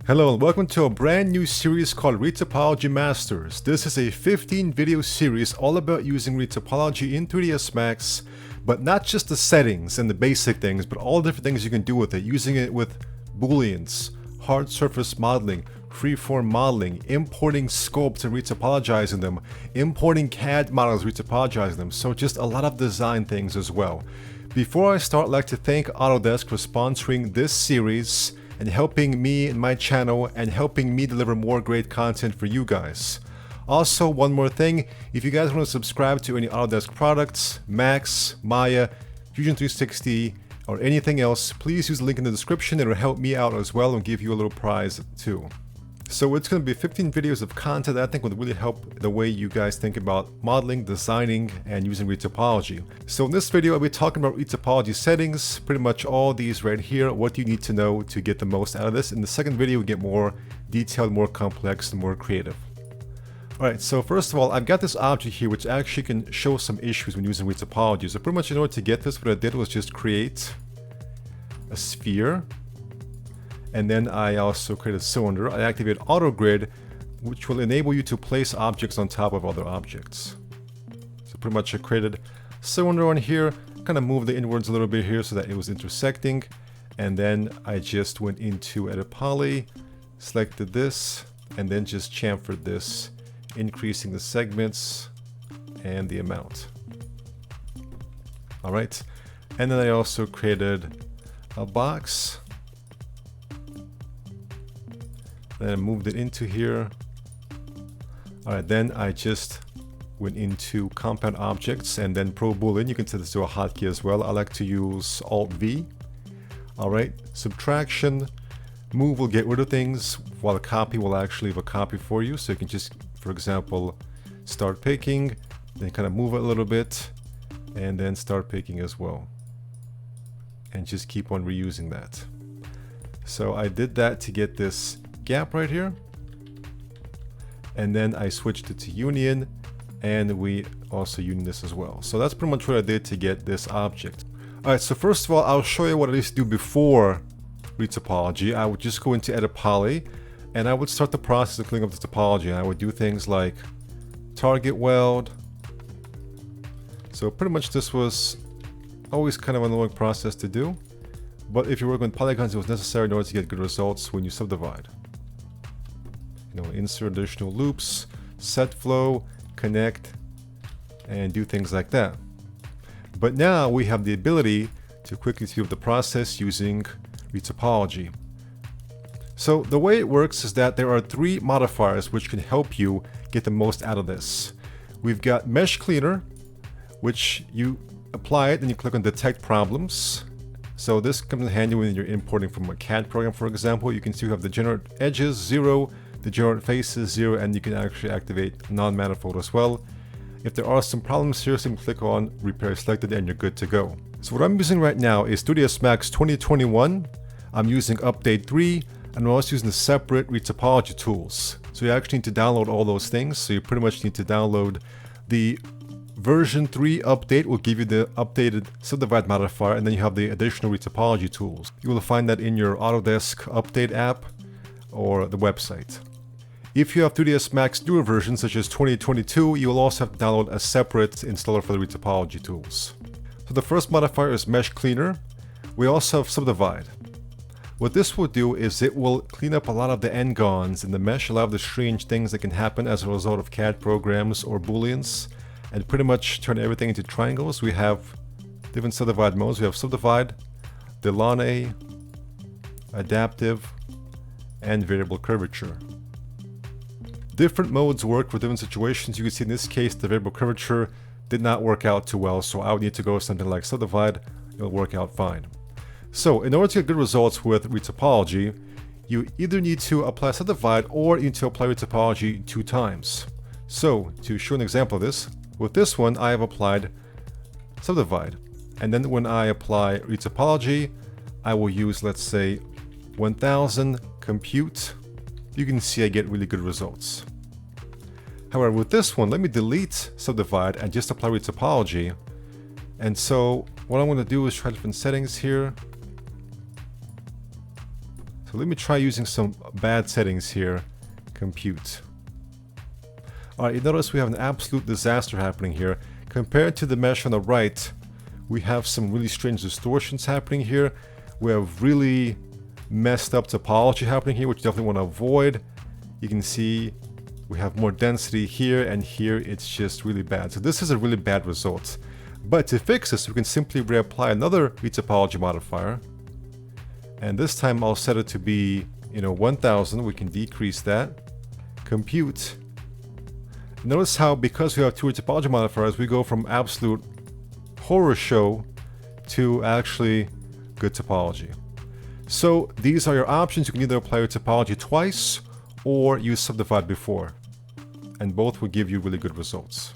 Hello and welcome to a brand new series called Retopology Masters. This is a 15 video series all about using Retopology in 3ds Max, but not just the settings and the basic things, but all the different things you can do with it, using it with Booleans, hard surface modeling, freeform modeling, importing scopes and retopologizing them, importing CAD models, retopologizing them, so just a lot of design things as well. Before I start, I'd like to thank Autodesk for sponsoring this series and helping me and my channel and helping me deliver more great content for you guys. Also, one more thing, if you guys want to subscribe to any Autodesk products, Max, Maya, Fusion 360, or anything else, please use the link in the description. It'll help me out as well and give you a little prize too. So it's going to be 15 videos of content that I think would really help the way you guys think about modeling, designing, and using Retopology. So in this video, I'll be talking about Retopology settings, pretty much all these right here, what you need to know to get the most out of this. In the second video, we get more detailed, more complex, and more creative. Alright, so first of all, I've got this object here which actually can show some issues when using Retopology. So pretty much in order to get this, what I did was just create a sphere. And then I also created a cylinder. I activate auto grid, which will enable you to place objects on top of other objects. So pretty much I created a cylinder on here, kind of moved the inwards a little bit here so that it was intersecting. And then I just went into Edit Poly, selected this, and then just chamfered this, increasing the segments and the amount. Alright, and then I also created a box. Then I moved it into here. Alright, then I just went into compound objects and then Pro Boolean. You can set this to a hotkey as well. I like to use Alt V. Alright, subtraction. Move will get rid of things, while a copy will actually leave a copy for you. So you can just, for example, start picking, then kind of move it a little bit, and then start picking as well. And just keep on reusing that. So I did that to get this gap right here, and then I switched it to union, and we also union this as well. So that's pretty much what I did to get this object. Alright, so first of all, I'll show you what I used to do before Retopology. I would just go into Edit Poly, and I would start the process of cleaning up the topology, and I would do things like target weld. So pretty much this was always kind of an annoying process to do, but if you work with polygons, it was necessary in order to get good results when you subdivide. Insert additional loops, set flow, connect, and do things like that. But now we have the ability to quickly speed up the process using Retopology. So the way it works is that there are 3 modifiers which can help you get the most out of this. We've got Mesh Cleaner, which you apply it and you click on Detect Problems. So this comes in handy when you're importing from a CAD program, for example. You can see you have the generate edges 0, the generate faces 0, and you can actually activate non-manifold as well. If there are some problems here, simply click on Repair Selected and you're good to go. So what I'm using right now is 3ds Max 2021. I'm using Update 3, and I'm also using the separate Retopology tools. So you actually need to download all those things. So you pretty much need to download the version 3 update, will give you the updated subdivide modifier, and then you have the additional Retopology tools. You will find that in your Autodesk Update app or the website. If you have 3ds Max newer versions such as 2022, you will also have to download a separate installer for the Retopology tools. So the first modifier is Mesh Cleaner. We also have Subdivide. What this will do is it will clean up a lot of the n-gons in the mesh, a lot of the strange things that can happen as a result of CAD programs or Booleans, and pretty much turn everything into triangles. We have different subdivide modes. We have Subdivide, Delaunay, Adaptive, and Variable Curvature. Different modes work for different situations. You can see in this case the variable curvature did not work out too well, so I would need to go with something like Subdivide. It'll work out fine. So in order to get good results with Retopology, you either need to apply Subdivide or you need to apply Retopology 2 times. So to show an example of this, with this one I have applied Subdivide, and then when I apply Retopology, I will use, let's say, 1000 compute. You can see I get really good results. However, with this one, let me delete Subdivide and just apply Retopology. And so what I'm going to do is try different settings here. So So let me try using some bad settings here. Compute. Alright, you notice we have an absolute disaster happening here. Compared to the mesh on the right, we have some really strange distortions happening here. We have really messed up topology happening here, which you definitely want to avoid. You can see we have more density here, and here it's just really bad. So this is a really bad result. But to fix this, we can simply reapply another retopology modifier. And this time I'll set it to be, 1000. We can decrease that. Compute. Notice how, because we have two retopology modifiers, we go from absolute horror show to actually good topology. So these are your options. You can either apply your topology twice or use subdivide before, and both will give you really good results.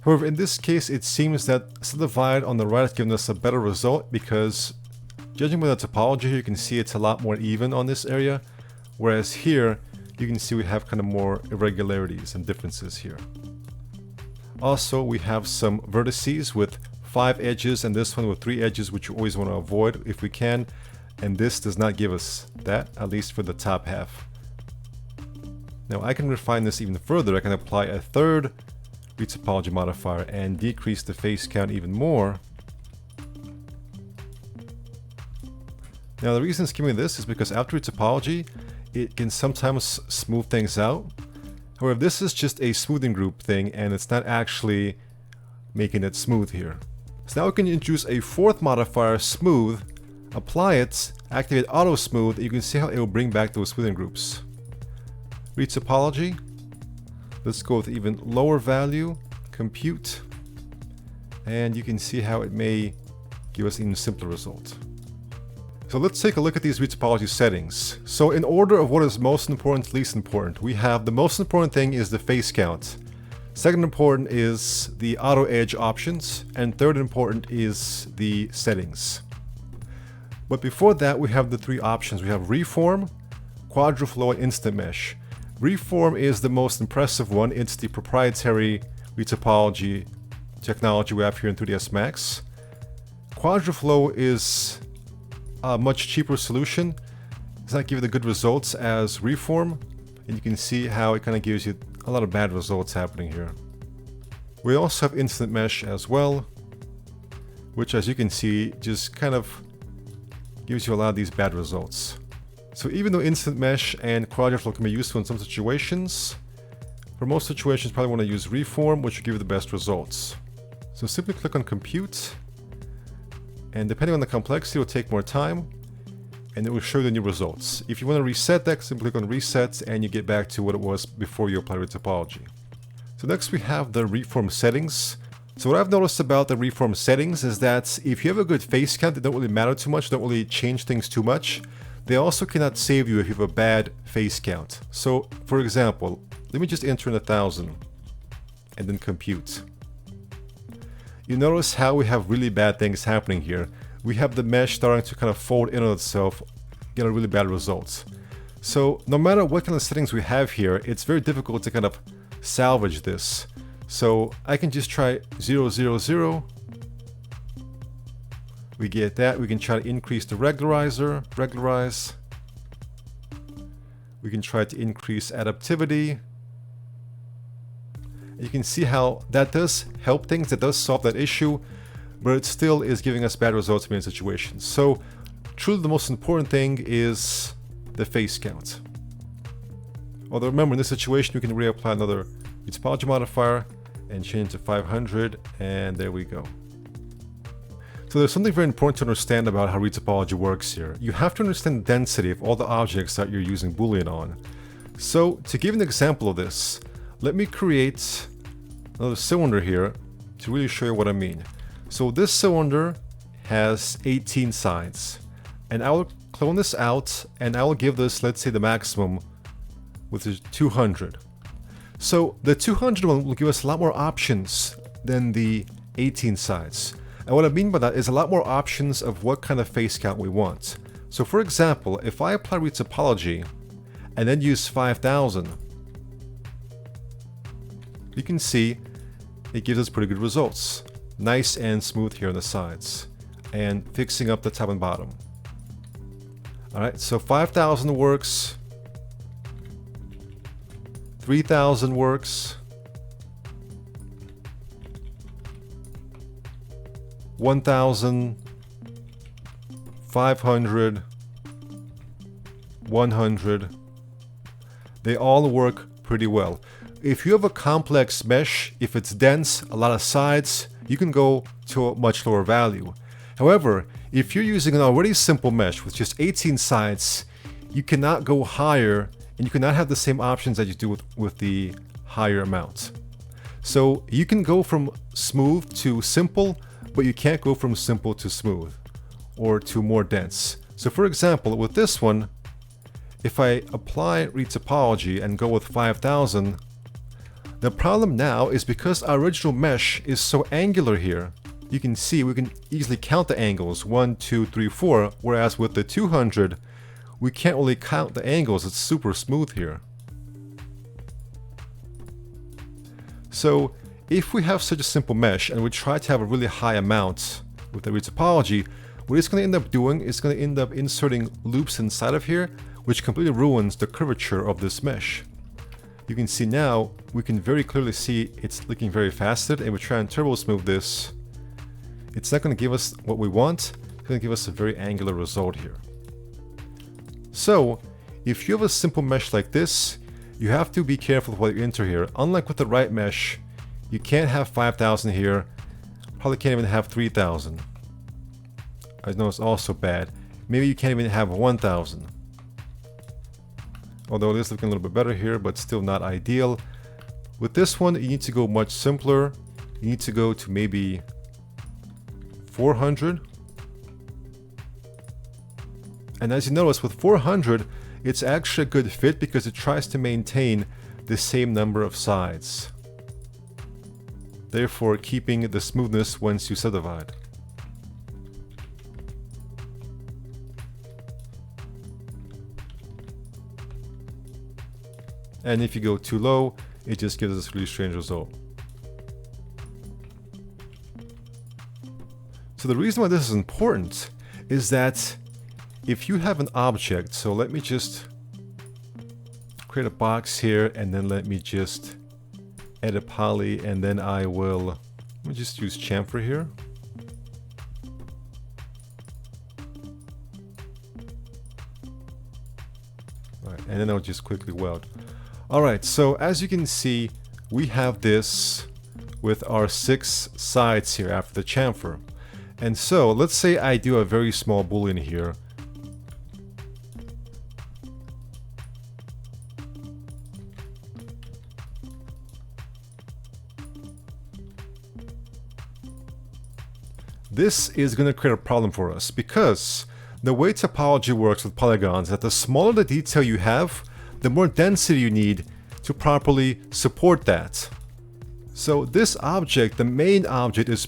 However, in this case, it seems that subdivide on the right has given us a better result, because judging by the topology here, you can see it's a lot more even on this area, whereas here you can see we have kind of more irregularities and differences here. Also, we have some vertices with 5 edges and this one with 3 edges, which you always want to avoid if we can, and this does not give us that, at least for the top half. Now I can refine this even further. I can apply a third retopology modifier and decrease the face count even more. Now the reason it's giving me this is because after retopology, it can sometimes smooth things out. However, this is just a smoothing group thing, and it's not actually making it smooth here. So now we can introduce a fourth modifier, smooth, apply it, activate auto smooth, and you can see how it will bring back those smoothing groups. Retopology. Let's go with even lower value. Compute. And you can see how it may give us an even simpler result. So let's take a look at these retopology settings. So in order of what is most important to least important, we have the most important thing is the face count. Second important is the auto edge options. And third important is the settings. But before that, we have the 3 options. We have reform, quadraflow, and instant mesh. Reform is the most impressive one. It's the proprietary retopology technology we have here in 3ds Max. Quadraflow is a much cheaper solution. It's not giving the good results as reform, and you can see how it kind of gives you a lot of bad results happening here. We also have instant mesh as well, which, as you can see, just kind of gives you a lot of these bad results. So even though instant mesh and quadraflow can be useful in some situations, for most situations probably want to use reform, which will give you the best results. So simply click on compute, and depending on the complexity, it will take more time, and it will show you the new results. If you want to reset that, simply click on reset, and you get back to what it was before you applied retopology. So next we have the reform settings. So what I've noticed about the reform settings is that if you have a good face count, they don't really matter too much, don't really change things too much. They also cannot save you if you have a bad face count. So for example, let me just enter in 1000 and then compute. You notice how we have really bad things happening here. We have the mesh starting to kind of fold in on itself, get a really bad results. So no matter what kind of settings we have here, it's very difficult to kind of salvage this. So I can just try 0, 0, 0. We get that. We can try to increase the regularize. We can try to increase adaptivity. You can see how that does help things, that does solve that issue, but it still is giving us bad results in many situations. So truly the most important thing is the face count. Although remember, in this situation we can reapply another retopology modifier and change it to 500, and there we go. So there's something very important to understand about how retopology works here. You have to understand the density of all the objects that you're using Boolean on. So to give an example of this, let me create another cylinder here to really show you what I mean. So this cylinder has 18 sides, and I will clone this out, and I will give this, let's say, the maximum, which is 200. So the 200 one will give us a lot more options than the 18 sides. And what I mean by that is a lot more options of what kind of face count we want. So for example, if I apply retopology and then use 5000, you can see it gives us pretty good results. Nice and smooth here on the sides, and fixing up the top and bottom. Alright, so 5,000 works, 3,000 works, 1,000, 500, 100. They all work pretty well. If you have a complex mesh, if it's dense, a lot of sides, you can go to a much lower value. However, if you're using an already simple mesh with just 18 sides, you cannot go higher and you cannot have the same options that you do with the higher amount. So you can go from smooth to simple, but you can't go from simple to smooth or to more dense. So for example, with this one, if I apply retopology and go with 5,000, the problem now is because our original mesh is so angular here, you can see we can easily count the angles, 1, 2, 3, 4, whereas with the 200, we can't really count the angles, it's super smooth here. So if we have such a simple mesh and we try to have a really high amount with the retopology, what it's going to end up doing is going to end up inserting loops inside of here, which completely ruins the curvature of this mesh. You can see now, we can very clearly see it's looking very faceted, and we try and turbo smooth this. It's not going to give us what we want, it's going to give us a very angular result here. So, if you have a simple mesh like this, you have to be careful with what you enter here. Unlike with the right mesh, you can't have 5,000 here, probably can't even have 3,000. I know it's also bad. Maybe you can't even have 1,000. Although it is looking a little bit better here, but still not ideal. With this one, you need to go much simpler. You need to go to maybe 400. And as you notice, with 400, it's actually a good fit because it tries to maintain the same number of sides, therefore keeping the smoothness once you subdivide. And if you go too low, it just gives us a really strange result. So the reason why this is important is that if you have an object, so let me just create a box here and then let me just edit poly, and then let me just use chamfer here. Alright, and then I'll just quickly weld. Alright, so as you can see, we have this with our 6 sides here after the chamfer. And so, let's say I do a very small boolean here. This is going to create a problem for us because the way topology works with polygons is that the smaller the detail you have, the more density you need to properly support that. So this object, the main object, is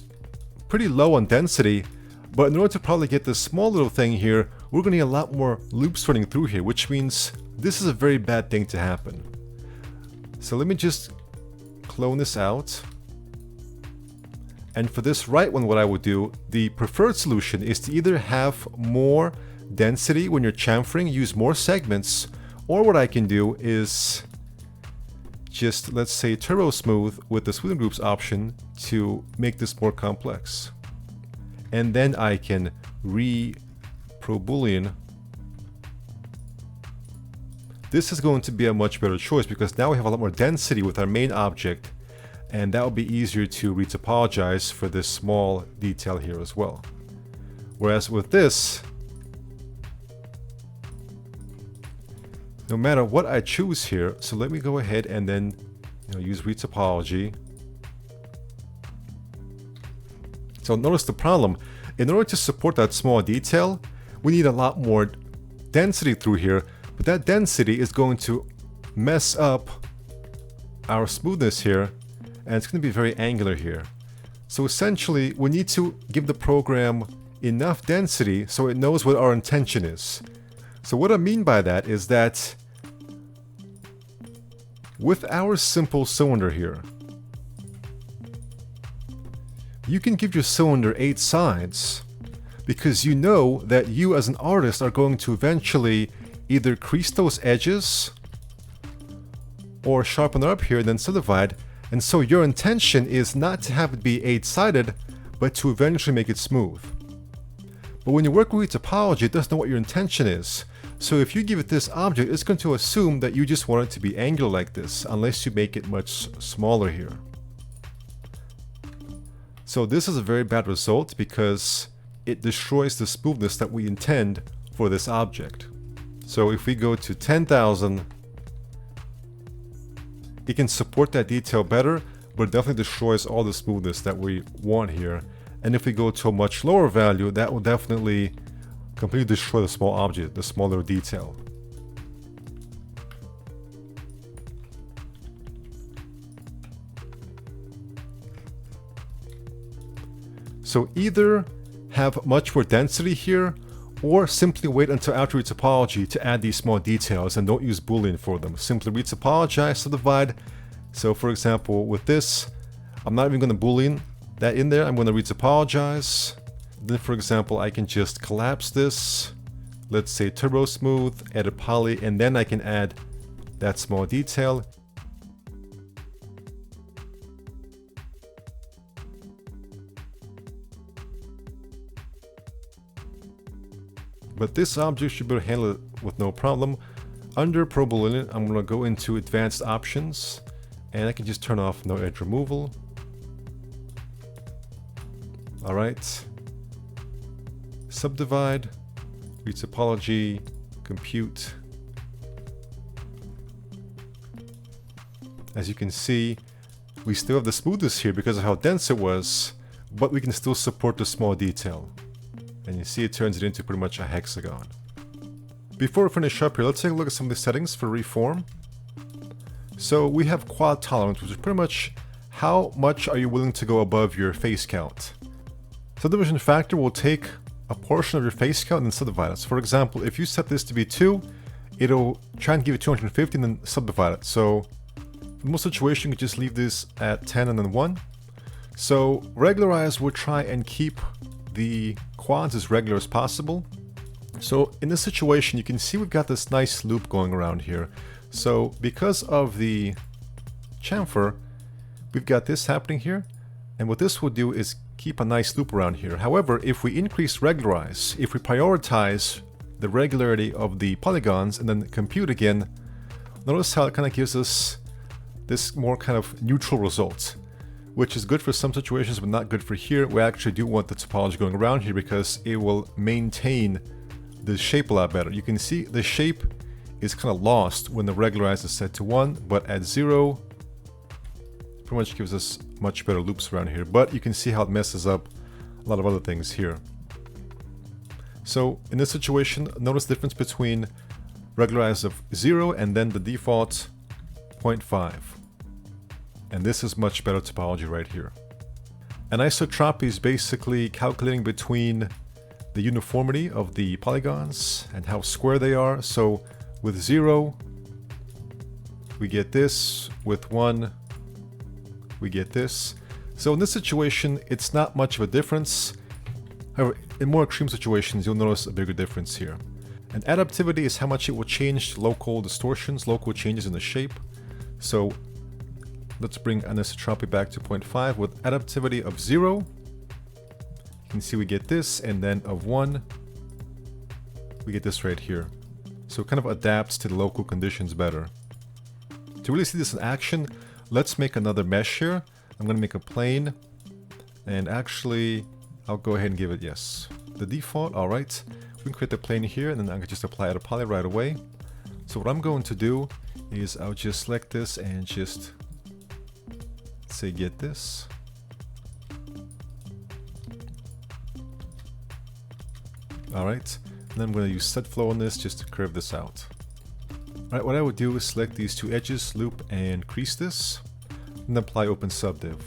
pretty low on density, but in order to probably get this small little thing here, we're going to need a lot more loops running through here, which means this is a very bad thing to happen. So let me just clone this out. And for this right one, what I would do, the preferred solution is to either have more density when you're chamfering, use more segments, or what I can do is just, let's say, turbo smooth with the smoothing groups option to make this more complex. And then I can pro Boolean. This is going to be a much better choice because now we have a lot more density with our main object, and that will be easier to retopologize for this small detail here as well. Whereas with this, no matter what I choose here, so let me go ahead and then use retopology. So notice the problem. In order to support that small detail, we need a lot more density through here, but that density is going to mess up our smoothness here, and it's going to be very angular here. So essentially, we need to give the program enough density so it knows what our intention is. So what I mean by that is that with our simple cylinder here, you can give your cylinder 8 sides because you know that you as an artist are going to eventually either crease those edges or sharpen it up here, then subdivide. And so your intention is not to have it be 8-sided, but to eventually make it smooth. But when you work with Retopology, it doesn't know what your intention is. So if you give it this object, it's going to assume that you just want it to be angular like this, unless you make it much smaller here. So this is a very bad result because it destroys the smoothness that we intend for this object. So if we go to 10,000, it can support that detail better, but it definitely destroys all the smoothness that we want here. And if we go to a much lower value, that will definitely completely destroy the small object, the small little detail. So either have much more density here, or simply wait until after Retopology to add these small details and don't use Boolean for them. Simply Retopologize, subdivide. So for example, with this, I'm not even going to Boolean that in there. I'm going to Retopologize. Then for example, I can just collapse this. Let's say turbo smooth, edit poly, and then I can add that small detail. But this object should be able to handle it with no problem. Under Pro Boolean, I'm going to go into advanced options, and I can just turn off no edge removal. Alright. Subdivide, Retopology, compute. As you can see, we still have the smoothness here because of how dense it was, but we can still support the small detail. And you see it turns it into pretty much a hexagon. Before we finish up here, let's take a look at some of the settings for reform. So we have quad tolerance, which is pretty much how much are you willing to go above your face count. Subdivision factor will take a portion of your face count and then subdivide it. So for example, if you set this to be 2, it'll try and give you 250 and then subdivide it. So for most situations, you can just leave this at 10 and then 1. So regularize will try and keep the quads as regular as possible. So in this situation, you can see we've got this nice loop going around here. So because of the chamfer, we've got this happening here. And what this will do is keep a nice loop around here. However, if we increase regularize, if we prioritize the regularity of the polygons and then compute again, notice how it kind of gives us this more kind of neutral result, which is good for some situations, but not good for here. We actually do want the topology going around here because it will maintain the shape a lot better. You can see the shape is kind of lost when the regularize is set to 1, but at 0, pretty much gives us much better loops around here. But you can see how it messes up a lot of other things here. So in this situation, notice the difference between regularize of 0 and then the default 0.5. And this is much better topology right here. Anisotropy is basically calculating between the uniformity of the polygons and how square they are. So with 0, we get this. With 1, we get this. So in this situation, it's not much of a difference. However, in more extreme situations, you'll notice a bigger difference here. And adaptivity is how much it will change local distortions, local changes in the shape. So let's bring anisotropy back to 0.5 with adaptivity of 0. You can see we get this, and then of 1, we get this right here. So it kind of adapts to the local conditions better. To really see this in action, let's make another mesh here. I'm going to make a plane, and actually, I'll go ahead and give it yes. The default, alright. We can create the plane here, and then I can just apply a poly right away. So what I'm going to do is I'll just select this and just say get this. Alright, and then I'm going to use set flow on this just to curve this out. Alright, what I would do is select these two edges, loop and crease this, and apply open subdiv.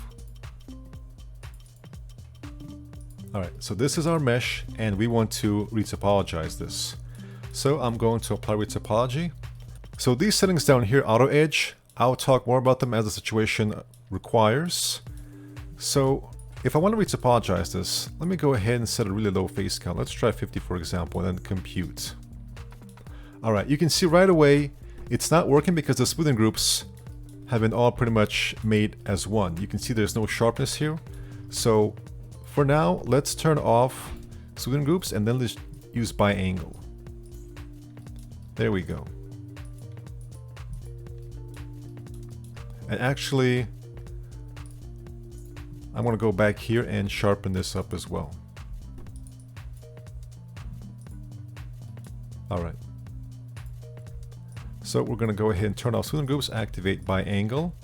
Alright, so this is our mesh, and we want to retopologize this. So I'm going to apply retopology. So these settings down here, auto edge, I'll talk more about them as the situation requires. So if I want to retopologize this, let me go ahead and set a really low face count. Let's try 50 for example, and then compute. Alright, you can see right away it's not working because the smoothing groups have been all pretty much made as one. You can see there's no sharpness here. So for now, let's turn off smoothing groups and then let's use by angle. There we go. And actually, I'm going to go back here and sharpen this up as well. Alright. So we're going to go ahead and turn off smoothing groups, activate by angle,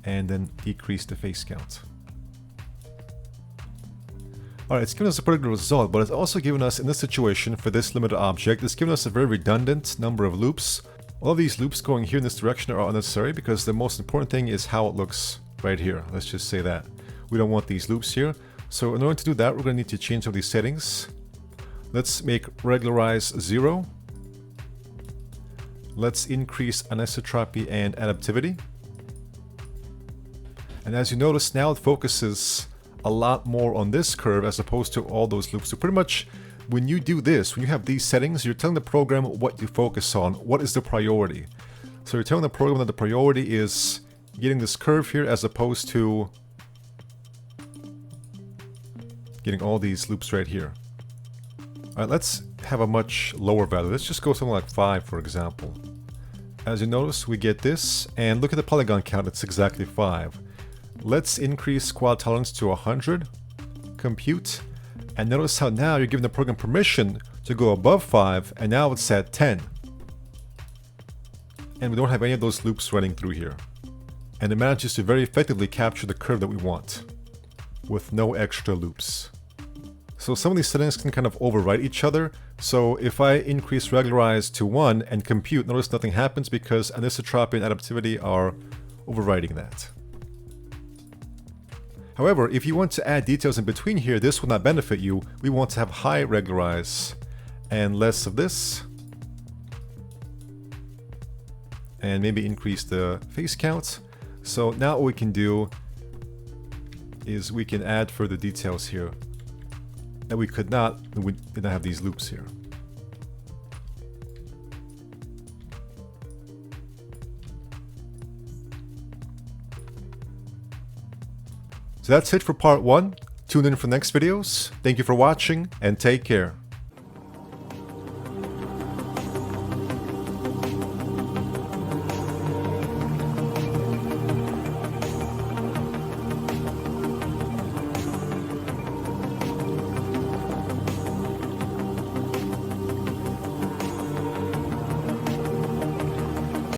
and then decrease the face count. Alright, it's given us a pretty good result, but it's also given us, in this situation, for this limited object, it's given us a very redundant number of loops. All of these loops going here in this direction are unnecessary because the most important thing is how it looks right here. Let's just say that. We don't want these loops here. So in order to do that, we're going to need to change some of these settings. Let's make regularize 0. Let's increase anisotropy and adaptivity. And as you notice, now it focuses a lot more on this curve as opposed to all those loops. So pretty much when you do this, when you have these settings, you're telling the program what you focus on, what is the priority. So you're telling the program that the priority is getting this curve here as opposed to getting all these loops right here. Alright, let's have a much lower value. Let's just go something like 5, for example. As you notice, we get this, and look at the polygon count, it's exactly 5. Let's increase quad tolerance to 100, compute, and notice how now you're giving the program permission to go above 5, and now it's at 10. And we don't have any of those loops running through here. And it manages to very effectively capture the curve that we want, with no extra loops. So some of these settings can kind of overwrite each other. So if I increase regularize to 1 and compute, notice nothing happens because anisotropy and adaptivity are overwriting that. However, if you want to add details in between here, this will not benefit you. We want to have high regularize and less of this. And maybe increase the face count. So now what we can do is we can add further details here that we could not, we did not have these loops here. So that's it for part 1. Tune in for the next videos. Thank you for watching and take care.